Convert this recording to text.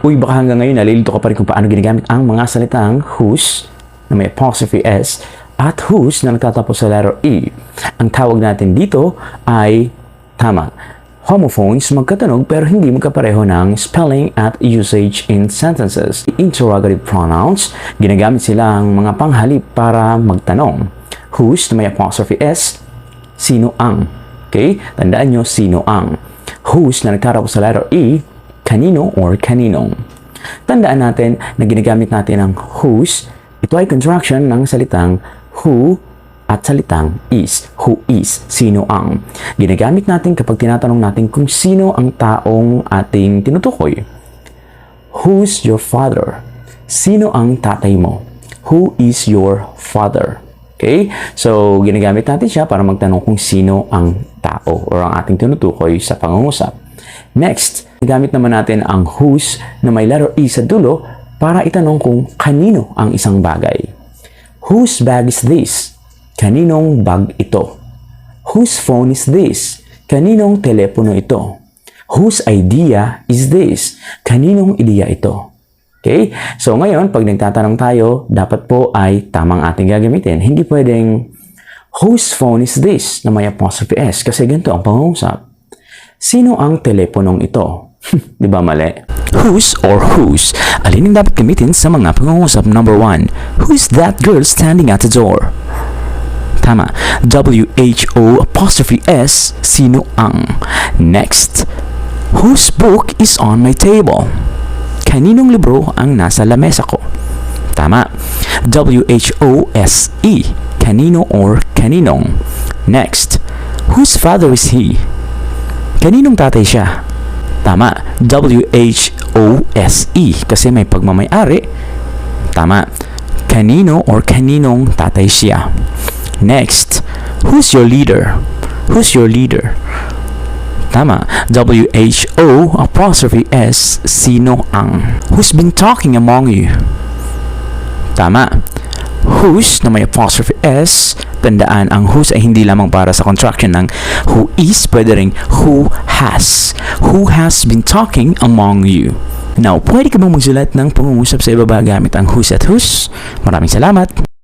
Uy, baka hanggang ngayon nalilito ka pa rin kung paano ginagamit ang mga salitang whose na may apostrophe S at whose na nagtatapos sa letter E. Ang tawag natin dito ay tama. Homophones magkatunog pero hindi magkapareho ng spelling at usage in sentences. Interrogative pronouns, ginagamit sila ang mga panghalip para magtanong. Whose na may apostrophe S, sino ang. Okay? Tandaan nyo, sino ang. Whose na nagtatapos sa letter E, kanino or kaninong. Tandaan natin na ginagamit natin ang whose. Ito ay contraction ng salitang who at salitang is. Who is, sino ang. Ginagamit natin kapag tinatanong natin kung sino ang taong ating tinutukoy. Who's your father? Sino ang tatay mo? Who is your father? Okay? So, ginagamit natin siya para magtanong kung sino ang tao or ang ating tinutukoy sa pangungusap. Next, gamit naman natin ang whose na may letter E sa dulo para itanong kung kanino ang isang bagay. Whose bag is this? Kaninong bag ito? Whose phone is this? Kaninong telepono ito? Whose idea is this? Kaninong ideya ito? Okay? So ngayon, pag nagtatanong tayo, dapat po ay tamang ating gagamitin. Hindi pwedeng whose phone is this na may apostrophe S kasi ganito ang pangungusap. Sino ang teleponong ito? Di ba mali? Whose or whose? Alin ang dapat gamitin sa mga pangungusap? Number 1. Who's that girl standing at the door? Tama. W-H-O apostrophe S. Sino ang? Next. Whose book is on my table? Kaninong libro ang nasa lamesa ko? Tama. W-H-O-S-E. Kanino or kaninong. Next. Whose father is he? Kaninong tatay siya? Tama. W-H-O-S-E kasi may pagmamay-ari. Tama. Kanino or kaninong tatay siya? Next. Who's your leader? Who's your leader? Tama. W-H-O apostrophe S. Sino ang? Who's been talking among you? Tama. Whose na may apostrophe S. Tandaan, ang whose ay hindi lamang para sa contraction ng who is, pwede rin who has. Who has been talking among you? Now, pwede ka bang magsulat ng pangungusap sa ibaba gamit ang whose at whose? Maraming salamat!